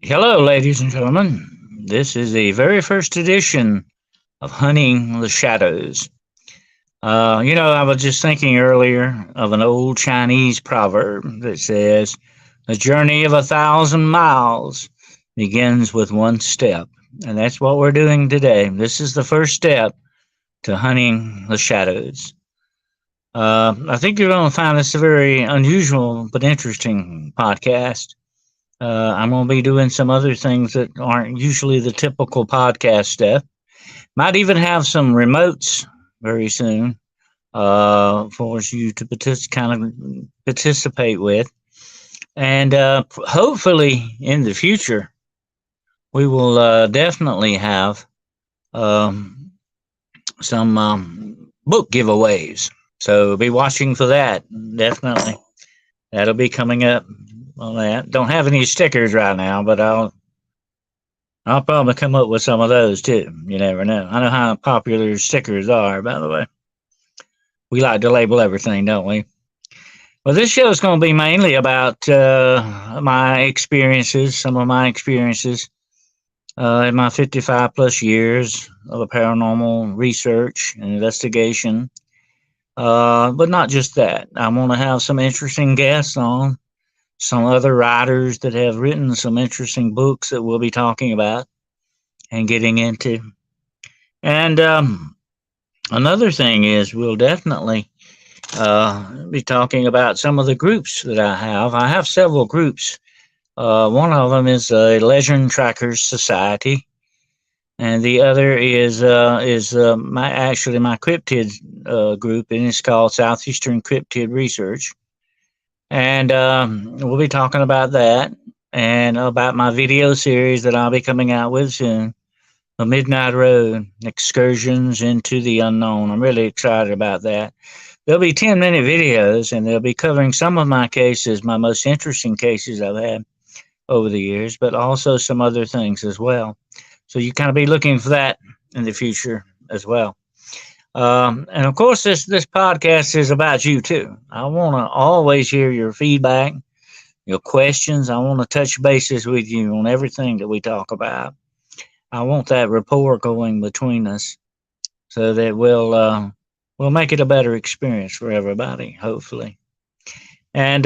Hello, ladies and gentlemen. This is the very first edition of Hunting the Shadows. I was just thinking earlier of an old Chinese proverb that says, "The journey of 1,000 miles begins with one step." And that's what we're doing today. This is the first step to hunting the shadows. I think you're going to find this a very unusual but interesting podcast. I'm going to be doing some other things that aren't usually the typical podcast stuff. Might even have some remotes very soon for you to kind of participate with. And hopefully in the future, we will definitely have um, some book giveaways. So be watching for that. Definitely. That'll be coming up on that. Don't have any stickers right now, but I'll probably come up with some of those too. You never know. I know how popular stickers are, by the way. We like to label everything, don't we? Well, this show is going to be mainly about my experiences, some of my experiences in my 55 plus years of paranormal research and investigation. But not just that. I want to have some interesting guests on, some other writers that have written some interesting books that we'll be talking about and getting into. And another thing is, we'll definitely be talking about some of the groups that I have. I have several groups. One of them is a Legend Trackers Society, and the other is my cryptid group, and it's called Southeastern Cryptid Research. And we'll be talking about that and about my video series that I'll be coming out with soon. The Midnight Road Excursions into the Unknown. I'm really excited about that. There'll be 10-minute videos, and they'll be covering some of my cases, my most interesting cases I've had over the years, but also some other things as well. So you kind of be looking for that in the future as well. And of course, this podcast is about you too. I want to always hear your feedback, your questions. I want to touch bases with you on everything that we talk about. I want that rapport going between us so that we'll make it a better experience for everybody, hopefully. And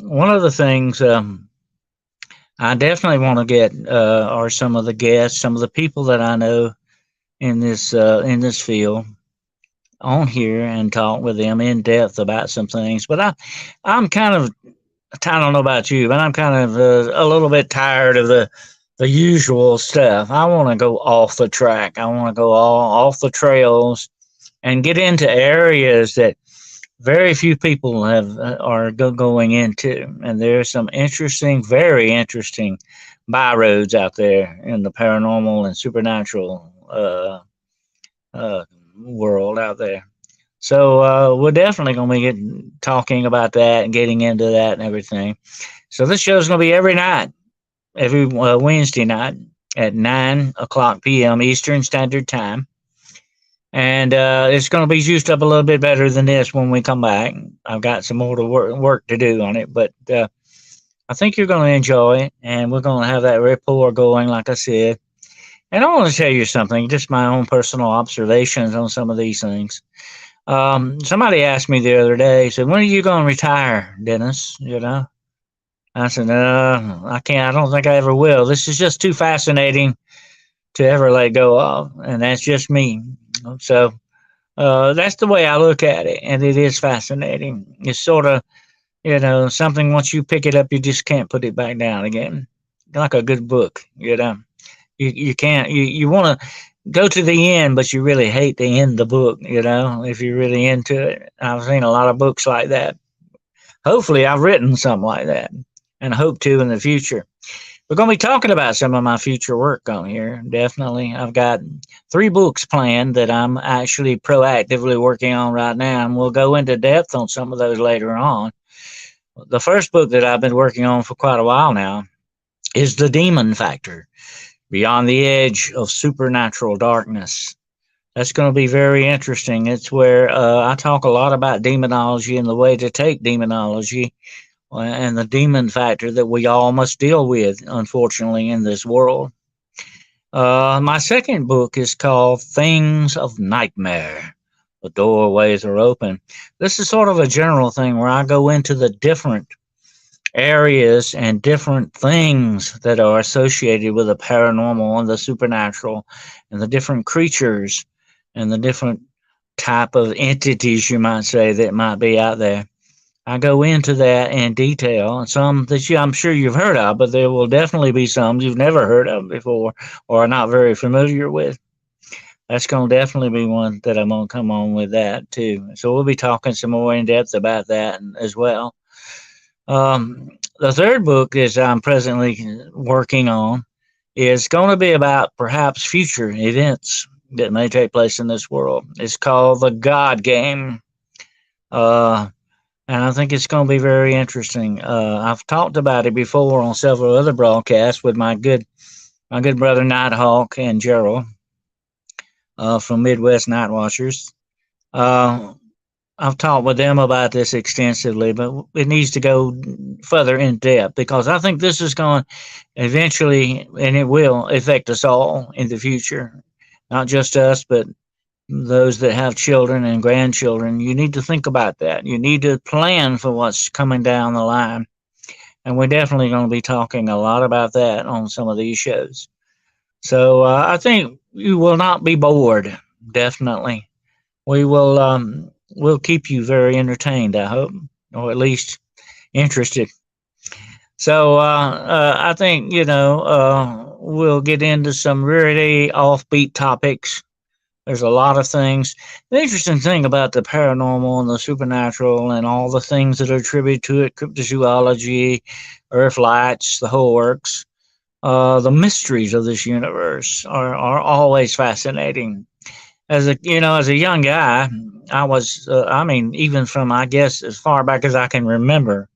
one of the things I definitely want to get are some of the guests, some of the people that I know in this field on here and talk with them in depth about some things. But I'm kind of, I don't know about you, but I'm kind of a little bit tired of the usual stuff. I want to go off the track. I want to go all off the trails and get into areas that very few people are going into. And there's some interesting, very interesting byroads out there in the paranormal and supernatural world out there. So we're definitely going to be talking about that and getting into that and everything. So this show is going to be every night, every Wednesday night at 9 o'clock p.m. Eastern Standard Time. And it's going to be juiced up a little bit better than this when we come back. I've got some more work to do on it, but I think you're going to enjoy it, and we're going to have that rapport going, like I said. And I want to tell you something, just my own personal observations on some of these things. Somebody asked me the other day, said, "When are you going to retire, Dennis?" I said, "No, I can't. I don't think I ever will. This is just too fascinating to ever let go of," and that's just me. So that's the way I look at it, and it is fascinating. It's sort of, something once you pick it up, you just can't put it back down again. Like a good book. You can't. You want to go to the end, but you really hate to end the book. If you're really into it. I've seen a lot of books like that. Hopefully, I've written something like that, and hope to in the future. We're going to be talking about some of my future work on here. Definitely. I've got 3 books planned that I'm actually proactively working on right now, and we'll go into depth on some of those later on. The first book that I've been working on for quite a while now is The Demon Factor, Beyond the Edge of Supernatural Darkness. That's going to be very interesting. It's where I talk a lot about demonology and the way to take demonology and the demon factor that we all must deal with, unfortunately, in this world. My second book is called Things of Nightmare. The doorways are open. This is sort of a general thing where I go into the different areas and different things that are associated with the paranormal and the supernatural and the different creatures and the different type of entities, you might say, that might be out there. I go into that in detail, and some that I'm sure you've heard of, but there will definitely be some you've never heard of before or are not very familiar with. That's going to definitely be one that I'm going to come on with that too. So we'll be talking some more in depth about that as well. The third book is I'm presently working on is going to be about perhaps future events that may take place in this world. It's called The God Game. Uh, and I think it's going to be very interesting. I've talked about it before on several other broadcasts with my good brother Nighthawk and Gerald from Midwest Night Watchers. Uh, I've talked with them about this extensively, but it needs to go further in depth because I think this is going to eventually, and it will affect us all in the future, not just us, but those that have children and grandchildren. You need to think about that. You need to plan for what's coming down the line. And we're definitely going to be talking a lot about that on some of these shows. So I think you will not be bored, definitely. We'll keep you very entertained, I hope, or at least interested. So I think we'll get into some really offbeat topics. There's a lot of things. The interesting thing about the paranormal and the supernatural and all the things that are attributed to it, cryptozoology, earth lights, the whole works, the mysteries of this universe are always fascinating. As a young guy, even from, I guess, as far back as I can remember,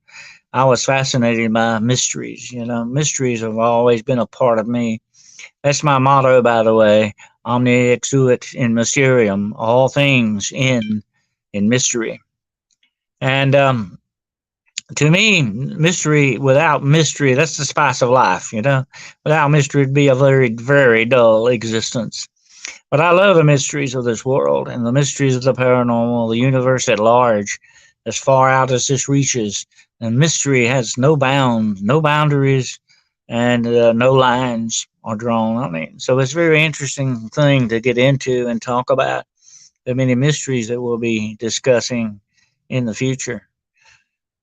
I was fascinated by mysteries. Mysteries have always been a part of me. That's my motto, by the way. Omni exuit in mysterium. All things in mystery. And to me, mystery, without mystery, that's the spice of life. Without mystery, it'd be a very, very dull existence. But I love the mysteries of this world and the mysteries of the paranormal, the universe at large, as far out as this reaches. And mystery has no bounds, no boundaries, and no lines are drawn on it. So it's a very interesting thing to get into and talk about the many mysteries that we'll be discussing in the future.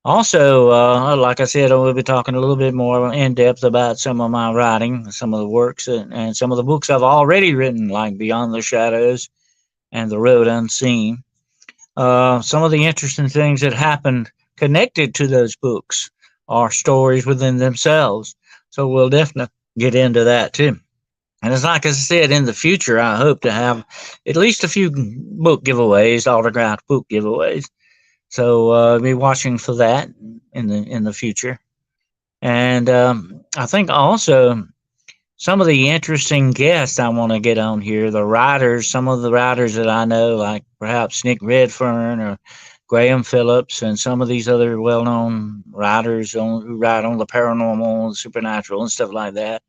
Also, like I said, I will be talking a little bit more in depth about some of my writing, some of the works, and some of the books I've already written, like Beyond the Shadows and The Road Unseen. Some of the interesting things that happened connected to those books are stories within themselves. So we'll definitely get into that too. And it's like I said, in the future, I hope to have at least a few book giveaways, autographed book giveaways. So be watching for that in the future. And I think also some of the interesting guests I want to get on here, the writers, some of the writers that I know, like perhaps Nick Redfern or Graham Phillips, and some of these other well-known writers who write on the paranormal and supernatural and stuff like that.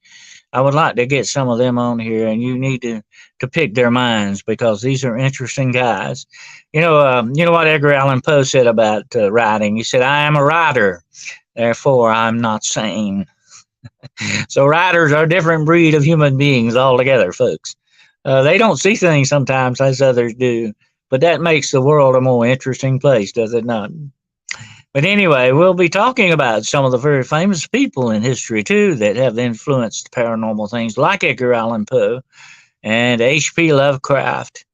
I would like to get some of them on here, and you need to pick their minds because these are interesting guys. You know what Edgar Allan Poe said about writing. He said, "I am a writer, therefore I'm not sane." So writers are a different breed of human beings altogether, folks. They don't see things sometimes as others do, but that makes the world a more interesting place, does it not? But anyway, we'll be talking about some of the very famous people in history, too, that have influenced paranormal things, like Edgar Allan Poe and H.P. Lovecraft,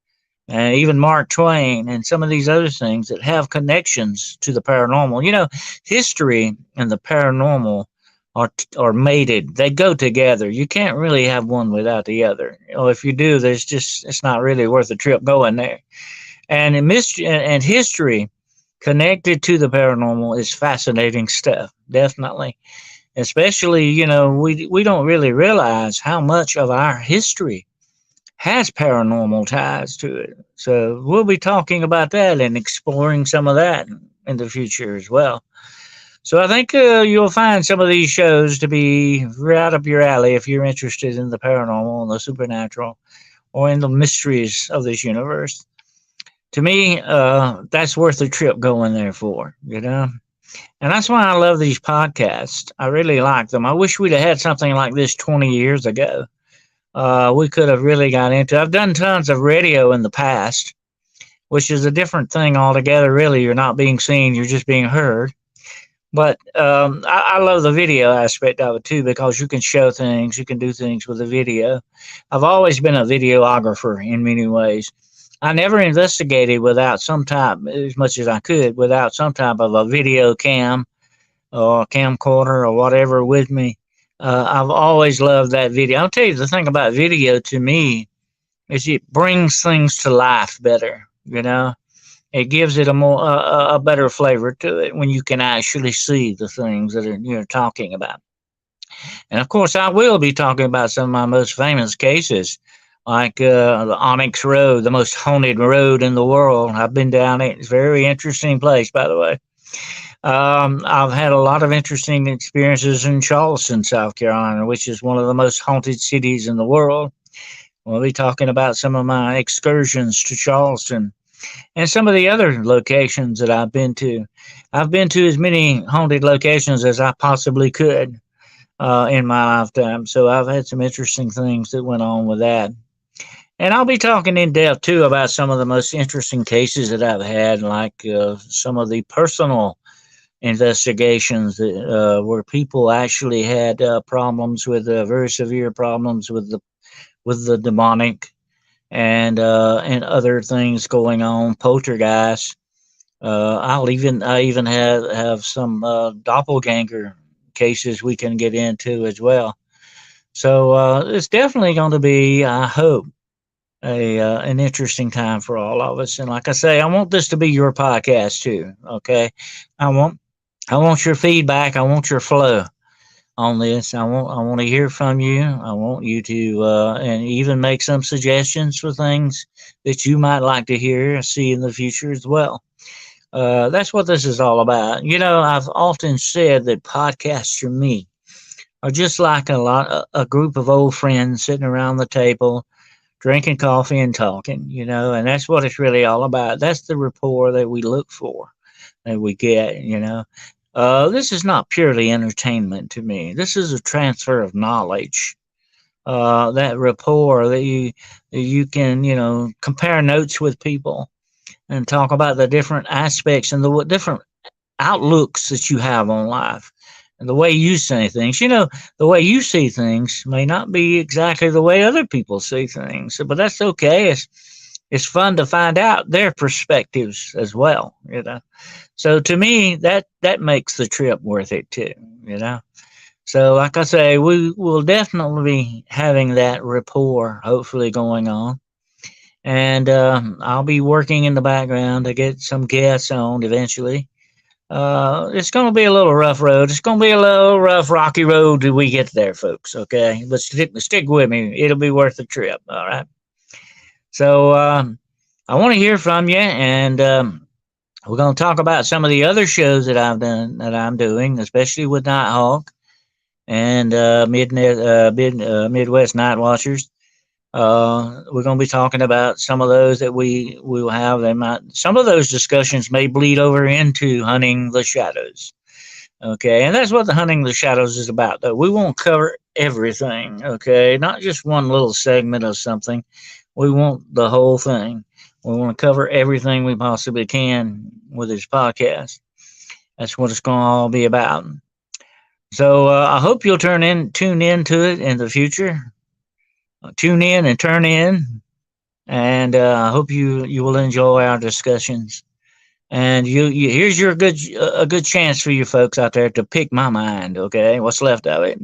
and even Mark Twain, and some of these other things that have connections to the paranormal. History and the paranormal are mated. They go together. You can't really have one without the other. If you do, it's not really worth the trip going there. And history connected to the paranormal is fascinating stuff, definitely. Especially, we don't really realize how much of our history has paranormal ties to it. So we'll be talking about that and exploring some of that in the future as well. So I think you'll find some of these shows to be right up your alley if you're interested in the paranormal and the supernatural or in the mysteries of this universe. To me, that's worth the trip going there for, you know? And that's why I love these podcasts. I really like them. I wish we'd have had something like this 20 years ago. We could have really got into. I've done tons of radio in the past, which is a different thing altogether. Really, you're not being seen; you're just being heard. But I love the video aspect of it too because you can show things, you can do things with the video. I've always been a videographer in many ways. I never investigated without some type, as much as I could, without some type of a video cam or a camcorder or whatever with me. I've always loved that video. I'll tell you the thing about video to me is it brings things to life better. You know, it gives it a better flavor to it when you can actually see the things that you're talking about. And of course, I will be talking about some of my most famous cases, like the Onyx Road, the most haunted road in the world. I've been down it. It's a very interesting place, by the way. I've had a lot of interesting experiences in Charleston, South Carolina, which is one of the most haunted cities in the world. We'll be talking about some of my excursions to Charleston and some of the other locations that I've been to. I've been to as many haunted locations as I possibly could in my lifetime. So I've had some interesting things that went on with that. And I'll be talking in depth too about some of the most interesting cases that I've had, like some of the personal investigations that, where people actually had problems with very severe problems with the demonic and other things going on, poltergeist. I even have some doppelganger cases we can get into as well. So it's definitely going to be, I hope, a an interesting time for all of us. And like I say, I want this to be your podcast too. Okay, I want I want your feedback. I want your flow on this. I want to hear from you. I want you to and even make some suggestions for things that you might like to hear or see in the future as well. That's what this is all about. You know, I've often said that podcasts for me are just like a group of old friends sitting around the table, drinking coffee and talking. You know, and that's what it's really all about. That's the rapport that we look for, that we get. You know, this is not purely entertainment to me. This is a transfer of knowledge. That rapport that you can, you know, compare notes with people and talk about the different aspects and the different outlooks that you have on life and the way you see things. You know, the way you see things may not be exactly the way other people see things, but that's okay. It's fun to find out their perspectives as well. You know, so to me that makes the trip worth it too. You know. So, like I say, we will definitely be having that rapport, hopefully, going on. And I'll be working in the background to get some guests on eventually. It's going to be a little rough road. It's going to be a little rough, rocky road till we get there, folks. Okay, but stick with me. It'll be worth the trip. All right. So I want to hear from you, and we're going to talk about some of the other shows that I've done that I'm doing, especially with Nighthawk and Midwest Night Watchers. We're going to be talking about some of those that we will have. They might some of those discussions may bleed over into Hunting the Shadows. Okay, and that's what the Hunting the Shadows is about. Though we won't cover everything. Okay, not just one little segment of something. We want the whole thing. We want to cover everything we possibly can with this podcast. That's what it's going to all be about. So I hope you'll tune in to it in the future. Tune in and turn in, and I hope you will enjoy our discussions. And here's a good chance for you folks out there to pick my mind. Okay, what's left of it.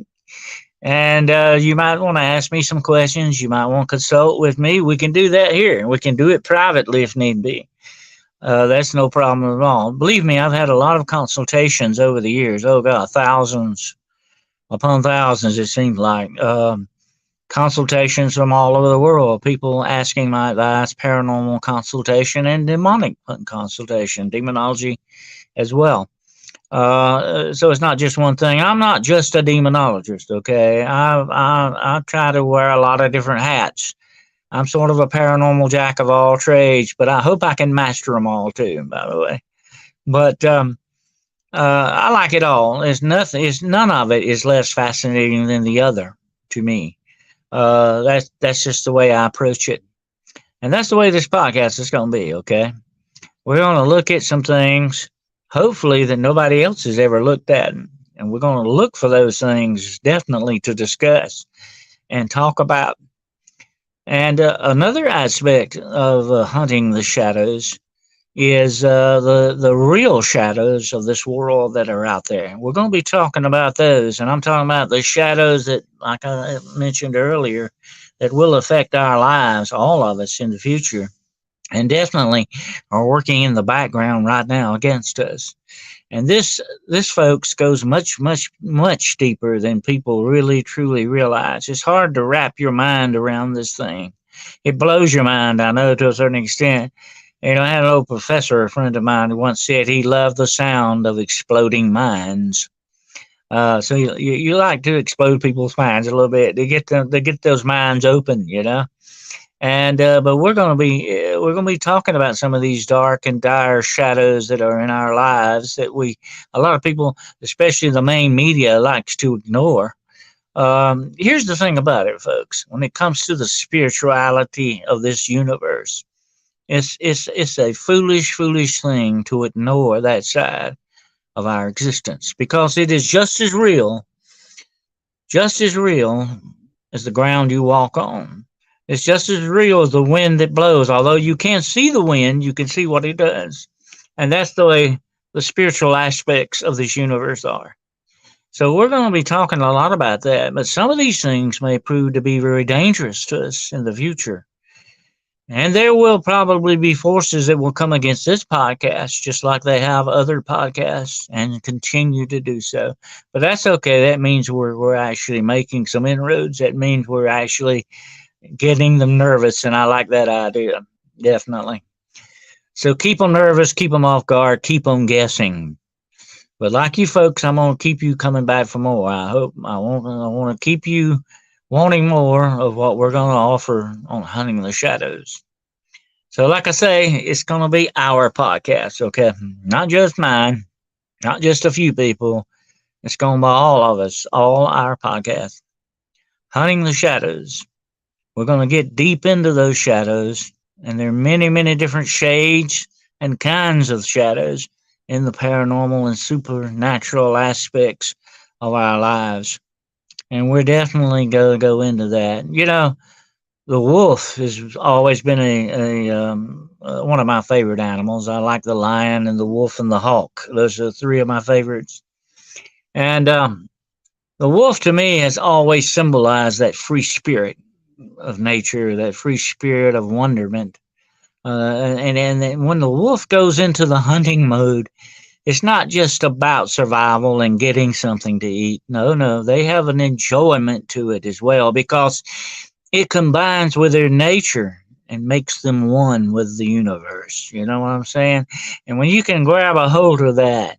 And you might want to ask me some questions. You might want to consult with me. We can do that here. We can do it privately if need be. That's no problem at all. Believe me, I've had a lot of consultations over the years. Oh God, thousands upon thousands, it seems like. Consultations from all over the world, people asking my advice, paranormal consultation and demonic consultation, demonology as well. So it's not just one thing. I'm not just a demonologist, okay? I try to wear a lot of different hats. I'm sort of a paranormal jack of all trades, but I hope I can master them all too, by the way. But I like it all. It's nothing. It's none of it is less fascinating than the other to me. That's just the way I approach it, and that's the way this podcast is going to be. Okay, we're going to look at some things, hopefully that nobody else has ever looked at, and we're going to look for those things definitely to discuss and talk about. And another aspect of hunting the shadows is the real shadows of this world that are out there. We're going to be talking about those, and I'm talking about the shadows that, like I mentioned earlier, that will affect our lives, all of us in the future, and definitely are working in the background right now against us. And this folks goes much deeper than people really truly realize. It's hard to wrap your mind around this thing. It blows your mind, I know, to a certain extent. I had an old professor, a friend of mine, who once said he loved the sound of exploding minds. So you like to explode people's minds a little bit. They get those minds open. And but we're gonna be talking about some of these dark and dire shadows that are in our lives that a lot of people, especially the main media, likes to ignore. Here's the thing about it, folks. When it comes to the spirituality of this universe, it's a foolish thing to ignore that side of our existence because it is just as real as the ground you walk on. It's just as real as the wind that blows. Although you can't see the wind, you can see what it does. And that's the way the spiritual aspects of this universe are. So we're going to be talking a lot about that, but some of these things may prove to be very dangerous to us in the future. And there will probably be forces that will come against this podcast, just like they have other podcasts and continue to do so. But that's okay. That means we're actually making some inroads. That means we're actually getting them nervous. And I like that idea, definitely. So keep them nervous, keep them off guard, keep them guessing. But like you folks, I'm going to keep you coming back for more. I want to keep you wanting more of what we're going to offer on Hunting the Shadows. So, like I say, it's going to be our podcast, okay? Not just mine, not just a few people. It's going to be all of us, all our podcasts. Hunting the Shadows. We're going to get deep into those shadows, and there are many different shades and kinds of shadows in the paranormal and supernatural aspects of our lives. And we're definitely going to go into that. The wolf has always been one of my favorite animals. I like the lion and the wolf and the hawk. Those are three of my favorites. And the wolf to me has always symbolized that free spirit of nature, that free spirit of wonderment. And when the wolf goes into the hunting mode, it's not just about survival and getting something to eat. No, they have an enjoyment to it as well because it combines with their nature and makes them one with the universe. You know what I'm saying? And when you can grab a hold of that,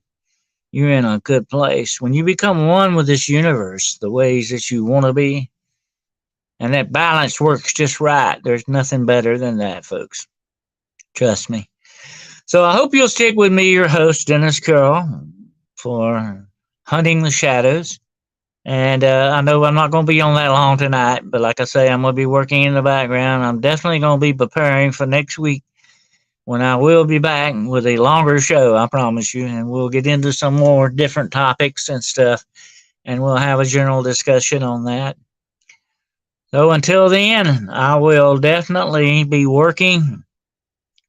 you're in a good place. When you become one with this universe, the ways that you want to be, and that balance works just right, there's nothing better than that, folks. Trust me. So I hope you'll stick with me, your host, Dennis Curl, for Hunting the Shadows. And I know I'm not going to be on that long tonight, but like I say, I'm going to be working in the background. I'm definitely going to be preparing for next week when I will be back with a longer show, I promise you. And we'll get into some more different topics and stuff, and we'll have a general discussion on that. So until then, I will definitely be working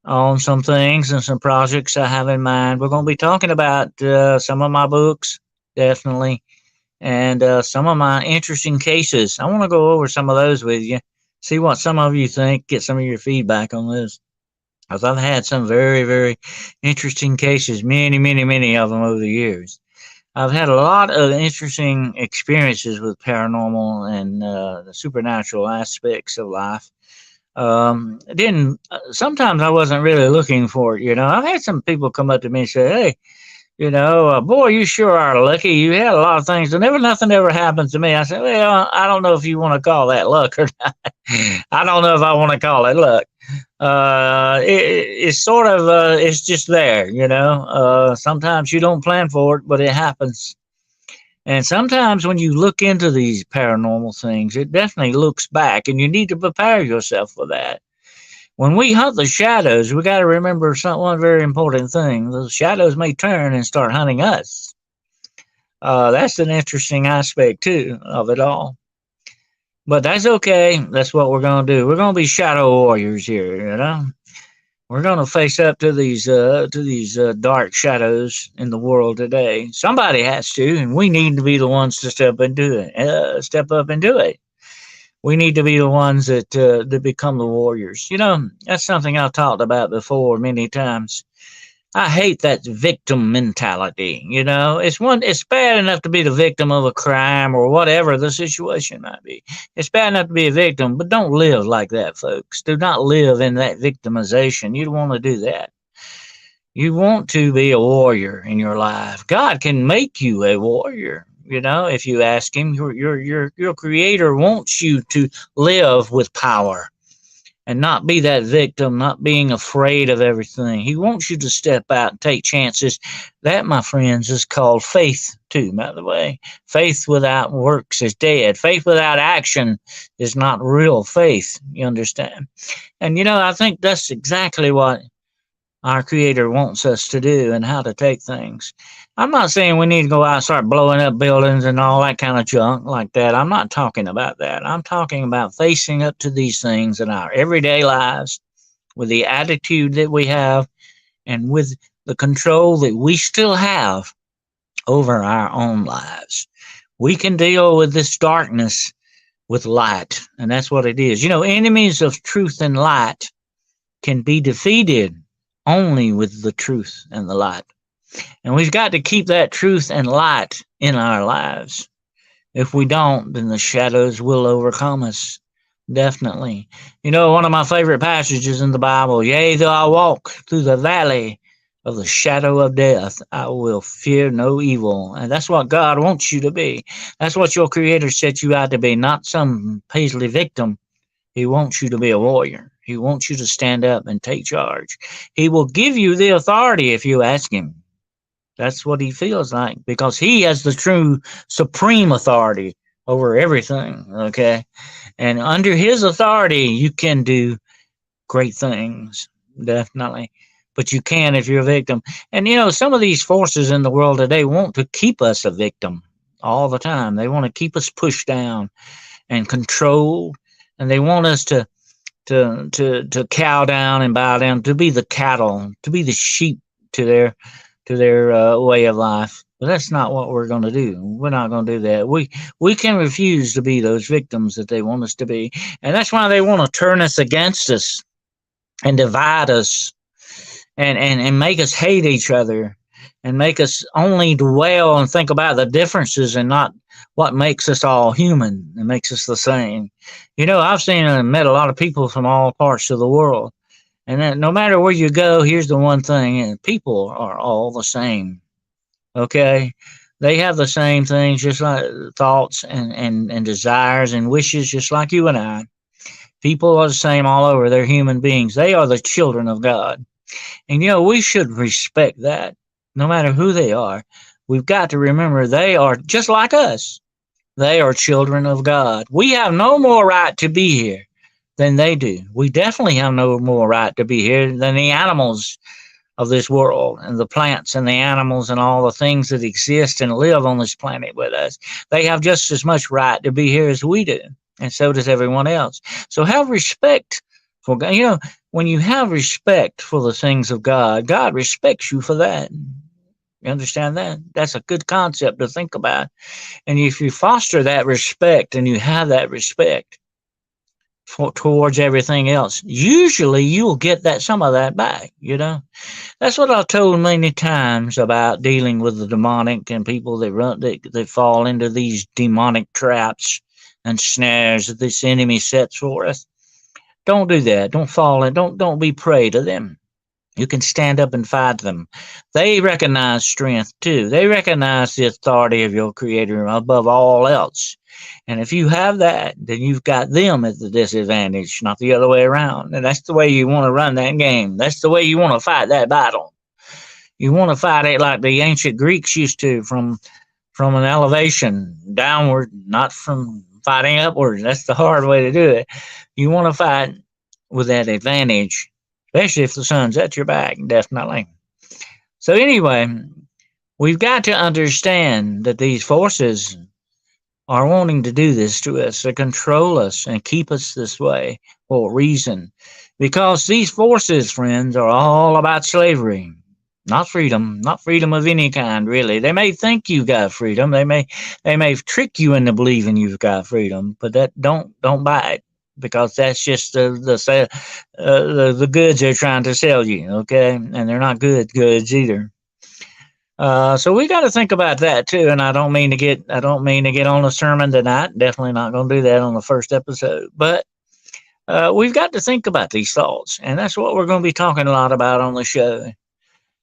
on some things and some projects I have in mind. We're going to be talking about some of my books, definitely, and some of my interesting cases. I want to go over some of those with you, see what some of you think, get some of your feedback on this. Because I've had some very interesting cases, many of them over the years. I've had a lot of interesting experiences with paranormal and the supernatural aspects of life. Didn't Sometimes I wasn't really looking for it. I've had some people come up to me and say, "Hey, Boy, you sure are lucky. You had a lot of things, and nothing ever happens to me. I said, well, I don't know if you want to call that luck or not. I don't know if I want to call it luck. It's sort of, it's just there, sometimes you don't plan for it, but it happens. And sometimes when you look into these paranormal things, it definitely looks back, and you need to prepare yourself for that. When we hunt the shadows, we got to remember one very important thing. The shadows may turn and start hunting us. That's an interesting aspect, too, of it all. But that's okay. That's what we're going to do. We're going to be shadow warriors here. We're going to face up to these dark shadows in the world today. Somebody has to, and we need to be the ones to step up and do it. We need to be the ones that become the warriors. That's something I've talked about before many times. I hate that victim mentality. It's bad enough to be the victim of a crime or whatever the situation might be. It's bad enough to be a victim, but don't live like that, folks. Do not live in that victimization. You don't want to do that. You want to be a warrior in your life. God can make you a warrior. If you ask him, your creator wants you to live with power and not be that victim, not being afraid of everything. He wants you to step out and take chances. That, my friends, is called faith, too, by the way. Faith without works is dead. Faith without action is not real faith, you understand? And, I think that's exactly what our Creator wants us to do and how to take things. I'm not saying we need to go out and start blowing up buildings and all that kind of junk like that. I'm not talking about that. I'm talking about facing up to these things in our everyday lives with the attitude that we have and with the control that we still have over our own lives. We can deal with this darkness with light, and that's what it is. Enemies of truth and light can be defeated only with the truth and the light. And we've got to keep that truth and light in our lives. If we don't, then the shadows will overcome us. Definitely. One of my favorite passages in the Bible, yea, though I walk through the valley of the shadow of death, I will fear no evil. And that's what God wants you to be. That's what your Creator set you out to be, not some paisley victim. He wants you to be a warrior. He wants you to stand up and take charge. He will give you the authority if you ask him. That's what he feels like, because he has the true supreme authority over everything, okay? And under his authority, you can do great things, definitely. But you can if you're a victim. And, some of these forces in the world today want to keep us a victim all the time. They want to keep us pushed down and controlled, and they want us to cow down and bow down, to be the cattle, to be the sheep to their way of life. But that's not what we're going to do. We're not going to do that. We can refuse to be those victims that they want us to be. And that's why they want to turn us against us and divide us and make us hate each other and make us only dwell and think about the differences and not what makes us all human and makes us the same. I've seen and met a lot of people from all parts of the world. And then no matter where you go, here's the one thing, people are all the same, okay? They have the same things, just like thoughts and desires and wishes, just like you and I. People are the same all over. They're human beings. They are the children of God. And, we should respect that, no matter who they are. We've got to remember they are just like us. They are children of God. We have no more right to be here than they do. We definitely have no more right to be here than the animals of this world and the plants and the animals and all the things that exist and live on this planet with us. They have just as much right to be here as we do, and so does everyone else. So have respect for God. When you have respect for the things of God, God respects you for that. You understand that? That's a good concept to think about. And if you foster that respect and you have that respect towards everything else, usually you'll get some of that back. That's what I've told many times about dealing with the demonic and people that fall into these demonic traps and snares that this enemy sets for us. Don't do that. Don't fall in. Don't be prey to them. You can stand up and fight them. They recognize strength too. They recognize the authority of your creator above all else. And if you have that, then you've got them at the disadvantage, not the other way around. And that's the way you want to run that game. That's the way you want to fight that battle. You want to fight it like the ancient Greeks used to, from an elevation downward, not from fighting upwards. That's the hard way to do it. You want to fight with that advantage, especially if the sun's at your back, definitely. So, anyway, we've got to understand that these forces are wanting to do this to us, to control us and keep us this way for a reason. Because these forces, friends, are all about slavery. Not freedom, not freedom of any kind, really. They may think you've got freedom. They may trick you into believing you've got freedom, but that don't buy it, because that's just the goods they're trying to sell you. Okay, and they're not good goods either. So we got to think about that too. And I don't mean to get on a sermon tonight. Definitely not going to do that on the first episode. But we've got to think about these thoughts, and that's what we're going to be talking a lot about on the show,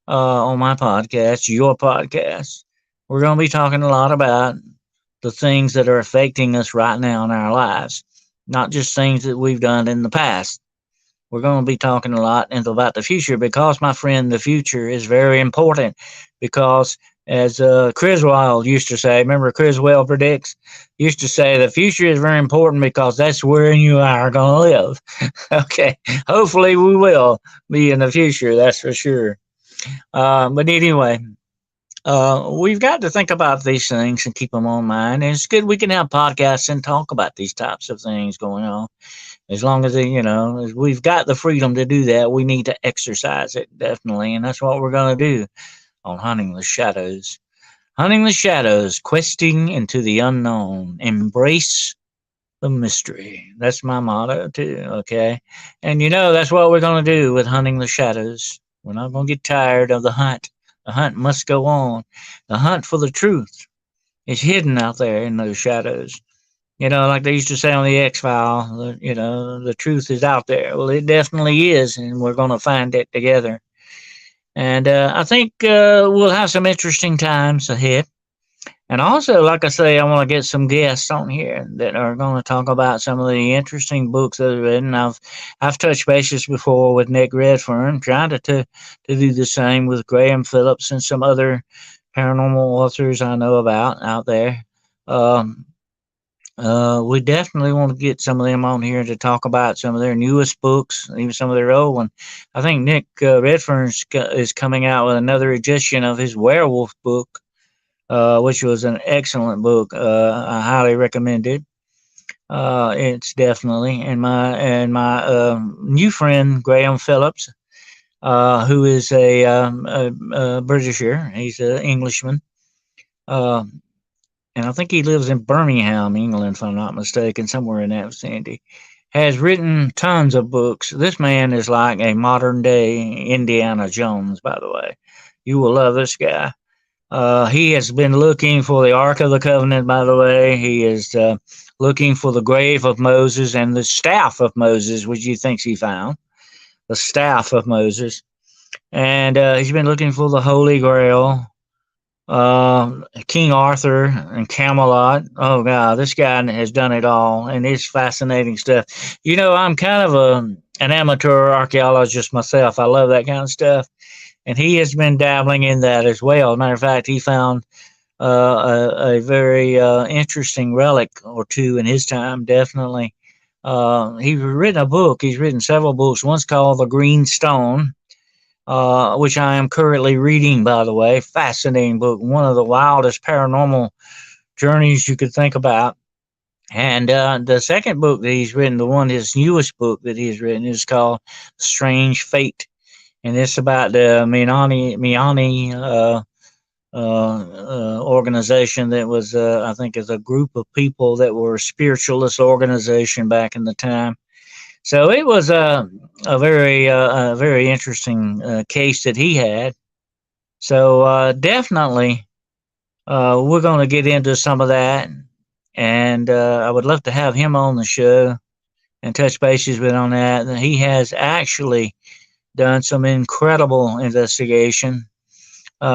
on my podcast, your podcast. We're going to be talking a lot about the things that are affecting us right now in our lives, not just things that we've done in the past. We're going to be talking a lot about the future, because, my friend, the future is very important. Because, as Criswell used to say, remember Criswell predicts, used to say, the future is very important because that's where you are going to live. Okay, hopefully we will be in the future, that's for sure. But anyway, we've got to think about these things and keep them on mind. And it's good we can have podcasts and talk about these types of things going on. As long as as we've got the freedom to do that, we need to exercise it, definitely, and that's what we're going to do on Hunting the Shadows. Hunting the Shadows, questing into the unknown, embrace the mystery. That's my motto too. Okay, and that's what we're going to do with Hunting the Shadows. We're not going to get tired of the hunt. The hunt must go on. The hunt for the truth is hidden out there in those shadows. Like they used to say on the X File, the truth is out there. Well, it definitely is, and we're going to find it together. And I think we'll have some interesting times ahead. And also, like I say, I want to get some guests on here that are going to talk about some of the interesting books that I've written. I've touched bases before with Nick Redfern, trying to do the same with Graham Phillips and some other paranormal authors I know about out there. We definitely want to get some of them on here to talk about some of their newest books, even some of their old ones. I think Nick Redfern is coming out with another edition of his werewolf book, which was an excellent book. I highly recommend it. It's definitely, and my new friend Graham Phillips, who is a Britisher. He's an Englishman. Uh, and I think he lives in Birmingham, England, if I'm not mistaken, somewhere in that vicinity, has written tons of books. This man is like a modern day Indiana Jones, by the way. You will love this guy. He has been looking for the Ark of the Covenant, by the way. He is looking for the grave of Moses and the staff of Moses, which he thinks he found. The staff of Moses. And he's been looking for the Holy Grail, King Arthur and Camelot. Oh God, this guy has done it all, and it's fascinating stuff. I'm kind of an amateur archaeologist myself. I love that kind of stuff, and he has been dabbling in that as well. Matter of fact, he found a very interesting relic or two in his time. Definitely, he's written a book. He's written several books. One's called The Green Stone, which I am currently reading, by the way. Fascinating book. One of the wildest paranormal journeys you could think about. And the second book that he's written, his newest book that he's written, is called Strange Fate. And it's about the Miani organization that was, I think, is a group of people that were a spiritualist organization back in the time. So it was a very interesting case that he had. So definitely, we're going to get into some of that, and I would love to have him on the show and touch bases with on that. And he has actually done some incredible investigation.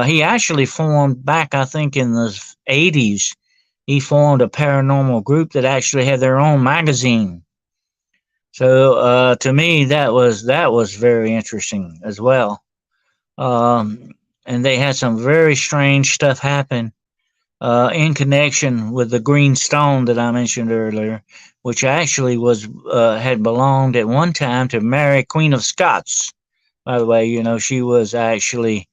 He actually formed back, I think, in the 80s. He formed a paranormal group that actually had their own magazine. So to me, that was very interesting as well. Um, and they had some very strange stuff happen in connection with the green stone that I mentioned earlier, which actually was had belonged at one time to Mary, Queen of Scots. By the way, she was actually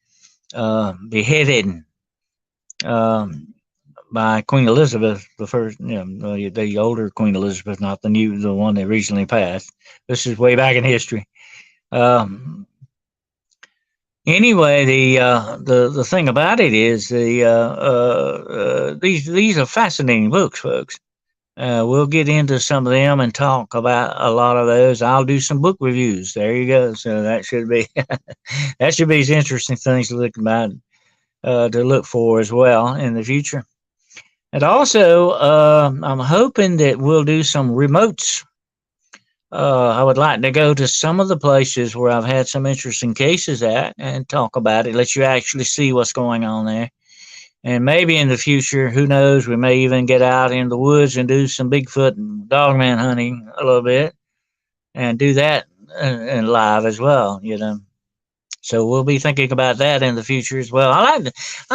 beheaded um, by Queen Elizabeth the first, the older Queen Elizabeth, not the one that recently passed. This is way back in history. Um, Anyway, the thing about it is these are fascinating books, folks. We'll get into some of them and talk about a lot of those. I'll do some book reviews. There you go. So that should be that should be interesting things to look about to look for as well in the future. And also, I'm hoping that we'll do some remotes. I would like to go to some of the places where I've had some interesting cases at and talk about it, let you actually see what's going on there. And maybe in the future, who knows, we may even get out in the woods and do some Bigfoot and dogman hunting a little bit and do that in live as well. So we'll be thinking about that in the future as well. I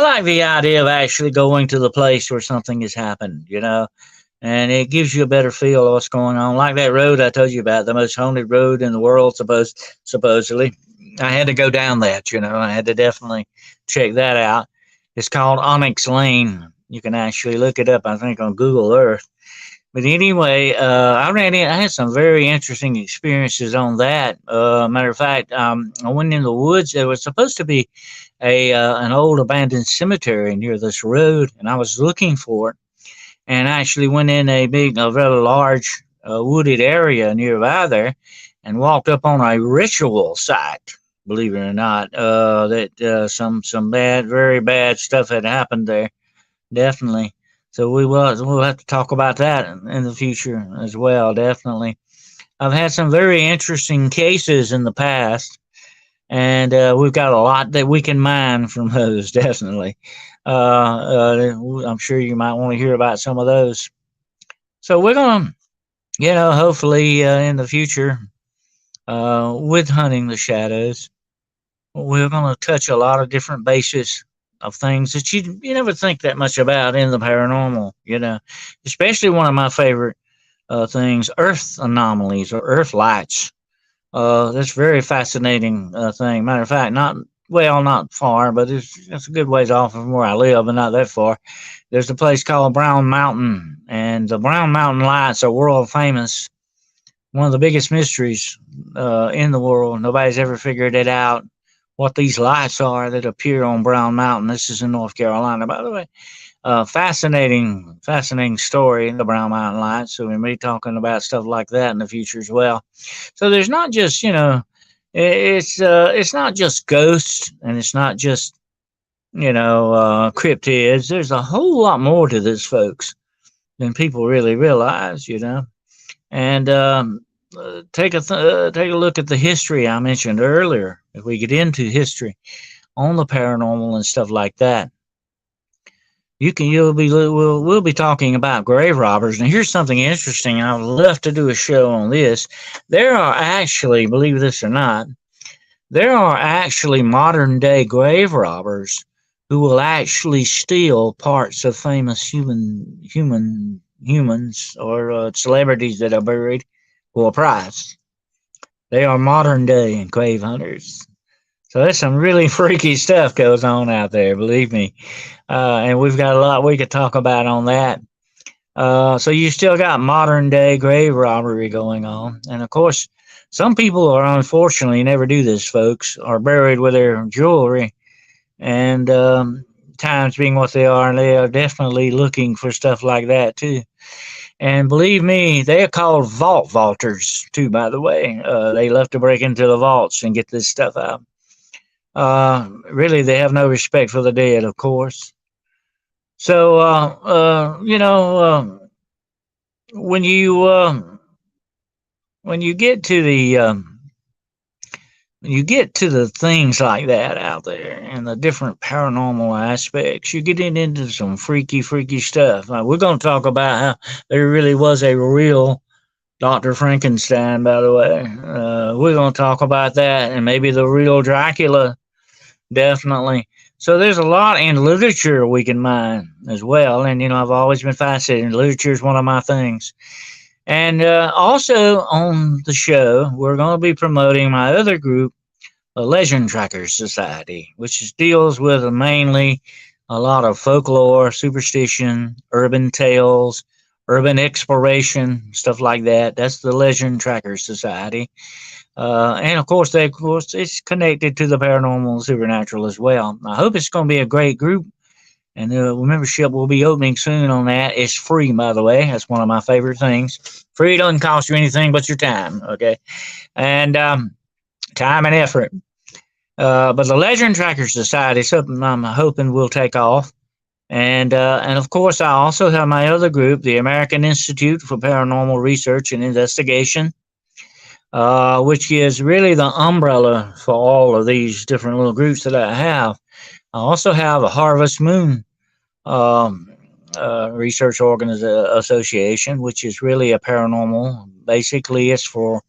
like the idea of actually going to the place where something has happened, and it gives you a better feel of what's going on. Like that road I told you about, the most haunted road in the world, supposedly. I had to go down that. I had to definitely check that out. It's called Onyx Lane. You can actually look it up, I think, on Google Earth. But anyway, I ran in. I had some very interesting experiences on that. Matter of fact, I went in the woods. There was supposed to be a an old abandoned cemetery near this road, and I was looking for it and actually went in a very large wooded area nearby there and walked up on a ritual site. Believe it or not, that some bad, very bad stuff had happened there. Definitely. So we'll have to talk about that in the future as well. Definitely. I've had some very interesting cases in the past, and we've got a lot that we can mine from those. Definitely. I'm sure you might want to hear about some of those. So we're gonna, hopefully in the future, with hunting the shadows, we're gonna touch a lot of different bases of things that you never think that much about in the paranormal. Especially one of my favorite things, Earth anomalies or Earth lights. That's a very fascinating thing. Matter of fact, not far, but it's a good ways off from where I live, but not that far. There's a place called Brown Mountain, and the Brown Mountain lights are world famous. One of the biggest mysteries in the world. Nobody's ever figured it out. What these lights are that appear on Brown Mountain. This is in North Carolina, by the way. Fascinating story, the Brown Mountain Lights. So we may be talking about stuff like that in the future as well. So there's not just, it's not just ghosts, and it's not just cryptids. There's a whole lot more to this, folks, than people really realize. And take a look at the history I mentioned earlier. If we get into history on the paranormal and stuff like that, we'll be talking about grave robbers. And here's something interesting. I would love to do a show on this. There are actually, believe this or not, there are actually modern day grave robbers who will actually steal parts of famous humans or celebrities that are buried for a price. They are modern day grave hunters. So there's some really freaky stuff goes on out there, believe me. And we've got a lot we could talk about on that. So you still got modern day grave robbery going on. And of course, some people are unfortunately never do this, folks, are buried with their jewelry. And times being what they are definitely looking for stuff like that too. And believe me, they're called vaulters too, by the way. They love to break into the vaults and get this stuff out. Really, they have no respect for the dead, of course. So, when you get to you get to the things like that out there and the different paranormal aspects, you're getting into some freaky, freaky stuff. We're going to talk about how there really was a real Dr. Frankenstein, by the way. We're going to talk about that and maybe the real Dracula, definitely. So there's a lot in literature we can mine as well. And, I've always been fascinated. Literature is one of my things. And also on the show, we're going to be promoting my other group, the Legend Trackers Society, which deals with mainly a lot of folklore, superstition, urban tales, urban exploration, stuff like that. That's the Legend Trackers Society. And of course, it's connected to the paranormal and supernatural as well. I hope it's going to be a great group. And the membership will be opening soon on that. It's free, by the way. That's one of my favorite things. Free doesn't cost you anything but your time, okay? And time and effort. But the Legend Tracker Society is something I'm hoping will take off. And of course, I also have my other group, the American Institute for Paranormal Research and Investigation, which is really the umbrella for all of these different little groups that I have. I also have a Harvest Moon um, Research Association, which is really a paranormal. Basically, it's for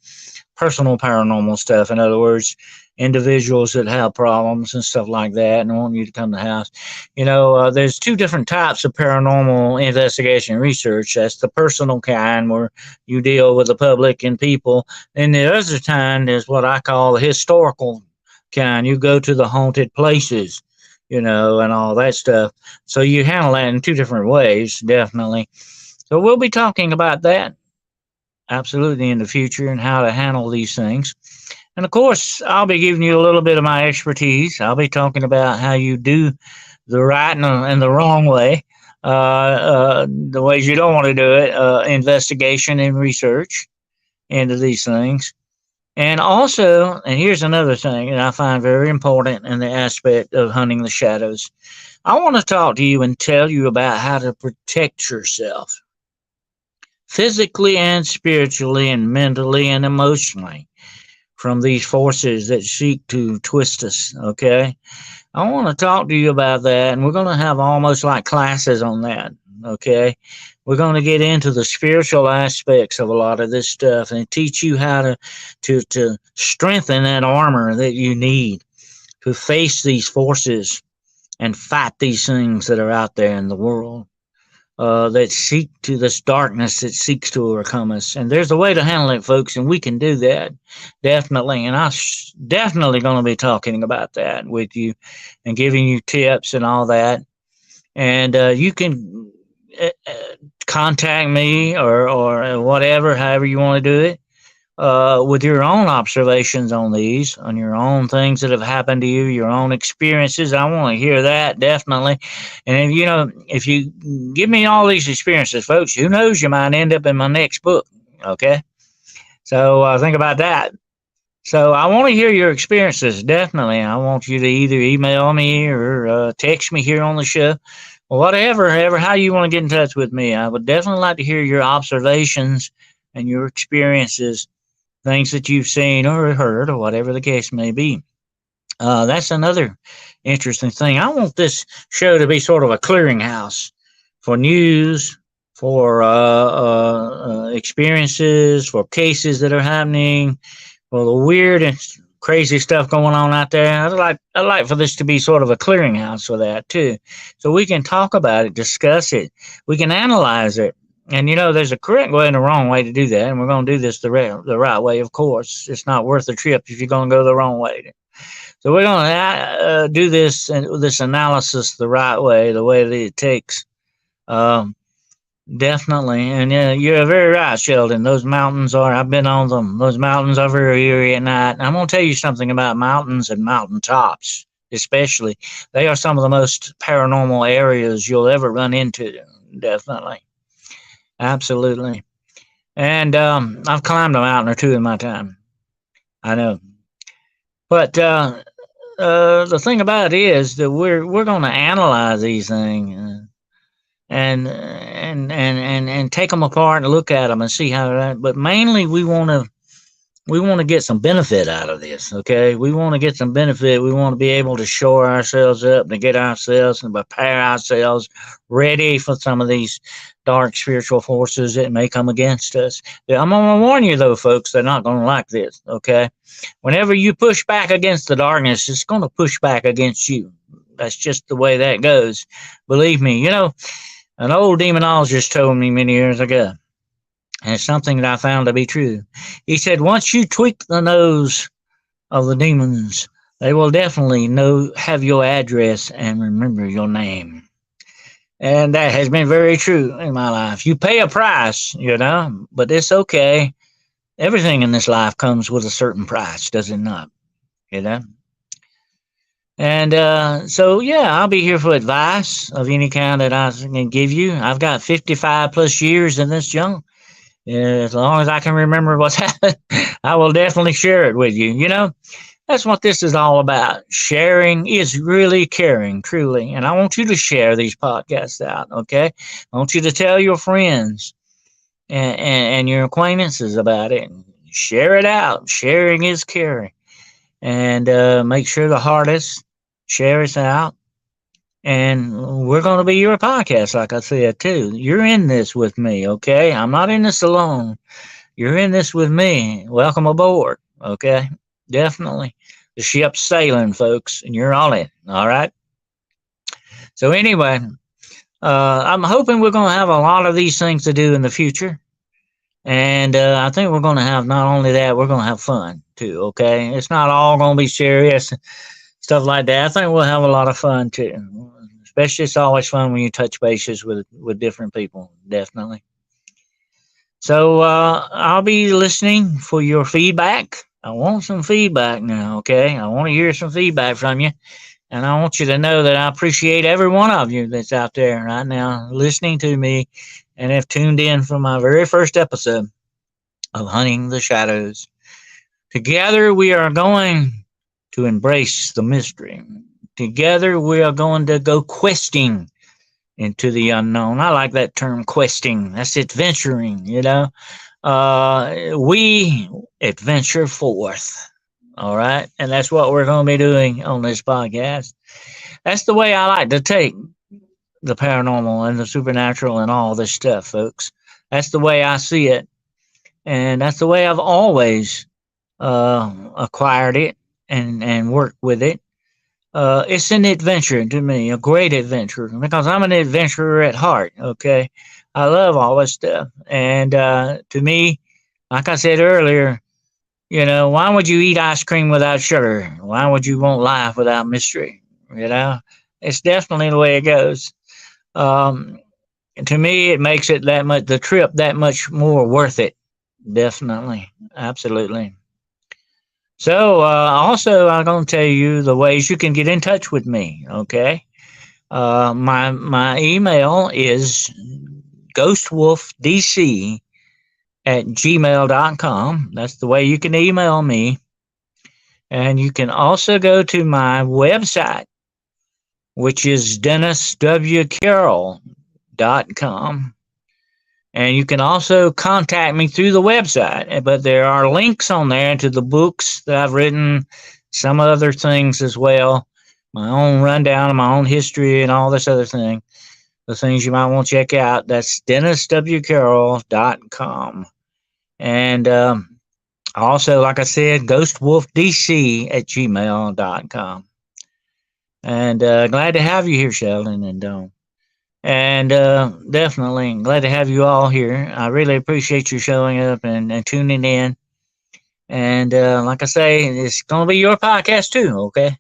personal paranormal stuff. In other words, individuals that have problems and stuff like that and want you to come to the house. There's two different types of paranormal investigation research. That's the personal kind where you deal with the public and people. And the other kind is what I call the historical kind. You go to the haunted places, and all that stuff. So you handle that in two different ways, definitely. So we'll be talking about that absolutely in the future and how to handle these things. And of course, I'll be giving you a little bit of my expertise. I'll be talking about how you do the right and the wrong way, the ways you don't want to do it, investigation and research into these things. And also, and here's another thing that I find very important in the aspect of hunting the shadows. I want to talk to you and tell you about how to protect yourself physically and spiritually and mentally and emotionally from these forces that seek to twist us, okay? I want to talk to you about that, and we're going to have almost like classes on that, okay? We're going to get into the spiritual aspects of a lot of this stuff and teach you how to strengthen that armor that you need to face these forces and fight these things that are out there in the world. That seek to this darkness that seeks to overcome us. And there's a way to handle it, folks, and we can do that, definitely. And I'm definitely going to be talking about that with you and giving you tips and all that. And you can contact me or whatever, however you want to do it, with your own observations on these, on your own things that have happened to you, your own experiences. I want to hear that, definitely. And if you give me all these experiences, folks, who knows, you might end up in my next book. Okay, so think about that. So I want to hear your experiences, definitely. I want you to either email me or text me here on the show, or whatever, how you want to get in touch with me. I would definitely like to hear your observations and your experiences, things that you've seen or heard, or whatever the case may be. That's another interesting thing. I want this show to be sort of a clearinghouse for news, for experiences, for cases that are happening, for the weird and crazy stuff going on out there. I'd like for this to be sort of a clearinghouse for that too, so we can talk about it, discuss it, we can analyze it. And there's a correct way and a wrong way to do that, and we're going to do this the right way. Of course, it's not worth the trip if you're going to go the wrong way. So we're going to do this analysis the right way, the way that it takes. Definitely, and you're very right, Sheldon. Those mountains I've been on them. Those mountains are very eerie at night. And I'm going to tell you something about mountains and mountaintops, especially. They are some of the most paranormal areas you'll ever run into. Definitely. Absolutely. And I've climbed a mountain or two in my time. I know. But the thing about it is that we're going to analyze these things and take them apart and look at them and see how. But mainly, we want to we want to get some benefit out of this, okay? We want to get some benefit. We want to be able to shore ourselves up, to get ourselves and prepare ourselves ready for some of these dark spiritual forces that may come against us. I'm going to warn you, though, folks, they're not going to like this, okay? Whenever you push back against the darkness, it's going to push back against you. That's just the way that goes. Believe me, an old demonologist told me many years ago, and it's something that I found to be true. He said, once you tweak the nose of the demons, they will definitely have your address and remember your name. And that has been very true in my life. You pay a price, but it's okay. Everything in this life comes with a certain price, does it not? You know? And so, yeah, I'll be here for advice of any kind that I can give you. I've got 55 plus years in this junk. As long as I can remember what's happened, I will definitely share it with you. That's what this is all about. Sharing is really caring, truly. And I want you to share these podcasts out, okay? I want you to tell your friends and your acquaintances about it. Share it out. Sharing is caring. And make sure the hardest share us out. And we're going to be your podcast, like I said, too. You're in this with me, okay? I'm not in this alone. You're in this with me. Welcome aboard, okay? Definitely. The ship's sailing, folks, and you're on it, all right? So anyway, I'm hoping we're going to have a lot of these things to do in the future. And I think we're going to have not only that, we're going to have fun, too, okay? It's not all going to be serious, stuff like that. I think we'll have a lot of fun, too. Especially, it's always fun when you touch bases with different people, definitely. So I'll be listening for your feedback. I want some feedback now, okay? I want to hear some feedback from you. And I want you to know that I appreciate every one of you that's out there right now listening to me and have tuned in for my very first episode of Hunting the Shadows. Together, we are going to embrace the mystery. Together, we are going to go questing into the unknown. I like that term, questing. That's adventuring, we adventure forth. All right. And that's what we're going to be doing on this podcast. That's the way I like to take the paranormal and the supernatural and all this stuff, folks. That's the way I see it. And that's the way I've always acquired it and worked with it. It's an adventure to me, a great adventure, because I'm an adventurer at heart, okay? I love all this stuff. And to me, like I said earlier, why would you eat ice cream without sugar? Why would you want life without mystery? It's definitely the way it goes. To me, it makes it the trip that much more worth it. Definitely. Absolutely. So, also, I'm going to tell you the ways you can get in touch with me, okay? My email is ghostwolfdc@gmail.com. That's the way you can email me. And you can also go to my website, which is DennisWCarroll.com. And you can also contact me through the website, but there are links on there to the books that I've written, some other things as well, my own rundown of my own history and all this other thing, the things you might want to check out. That's DennisWCarroll.com. And also, like I said, GhostWolfDC@gmail.com. And glad to have you here, Sheldon and Dawn. And definitely glad to have you all here. I really appreciate you showing up and tuning in. And like I say, it's going to be your podcast too, okay?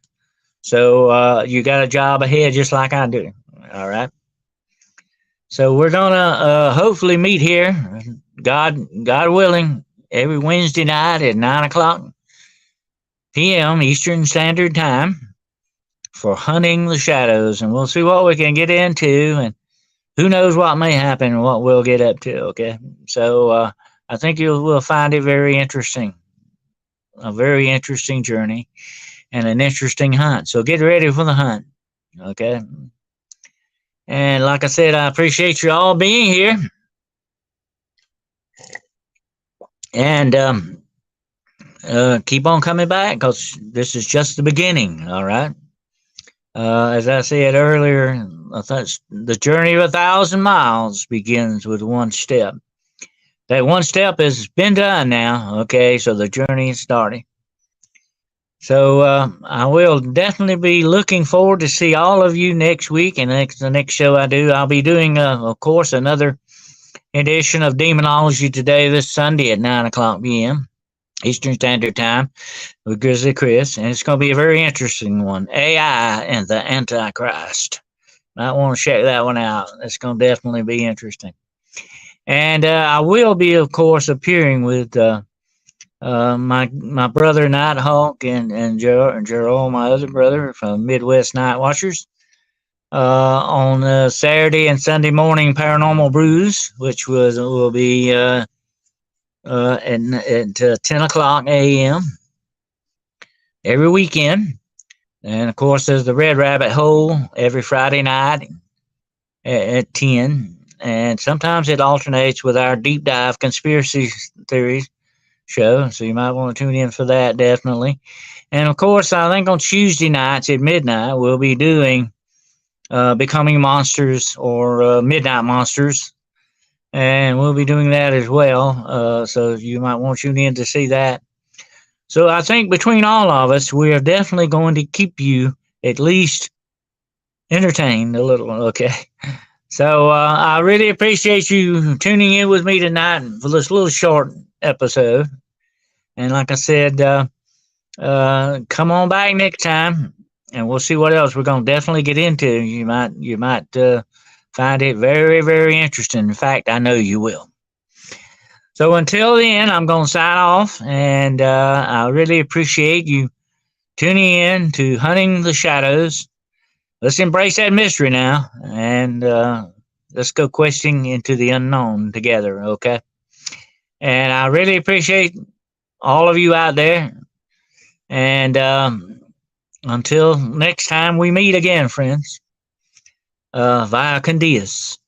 So you got a job ahead just like I do, all right? So we're going to hopefully meet here, God willing, every Wednesday night at 9 o'clock p.m. Eastern Standard Time for Hunting the Shadows, and we'll see what we can get into, and who knows what may happen and what we'll get up to, okay? So I think you will find it very interesting, a very interesting journey and an interesting hunt. So get ready for the hunt, okay? And like I said, I appreciate you all being here. And keep on coming back because this is just the beginning. All right. As I said earlier, the journey of 1,000 miles begins with one step. That one step has been done now. Okay, so the journey is starting. So I will definitely be looking forward to see all of you next week, and the next show I do, I'll be doing, of course, another edition of Demonology Today this Sunday at 9 o'clock p.m. Eastern Standard Time with Grizzly Chris, and it's going to be a very interesting one. AI and the Antichrist. Might want to check that one out. It's going to definitely be interesting. And I will be, of course, appearing with my brother Nighthawk and Gerald, my other brother from Midwest Night Watchers, on Saturday and Sunday morning Paranormal Brews, which will be at 10 o'clock a.m. every weekend. And of course, there's the Red Rabbit Hole every Friday night at 10. And sometimes it alternates with our deep dive conspiracy theories show. So you might want to tune in for that, definitely. And of course, I think on Tuesday nights at midnight, we'll be doing Becoming Monsters or Midnight Monsters. And we'll be doing that as well. So you might want to tune in to see that. So I think between all of us, we are definitely going to keep you at least entertained a little. Okay. So I really appreciate you tuning in with me tonight for this little short episode. And like I said, come on back next time, and we'll see what else we're going to definitely get into. You might find it very, very interesting. In fact, I know you will. So until then, I'm going to sign off, and I really appreciate you tuning in to Hunting the Shadows. Let's embrace that mystery now, and let's go questing into the unknown together, okay? And I really appreciate all of you out there. And until next time we meet again, friends, via Candias.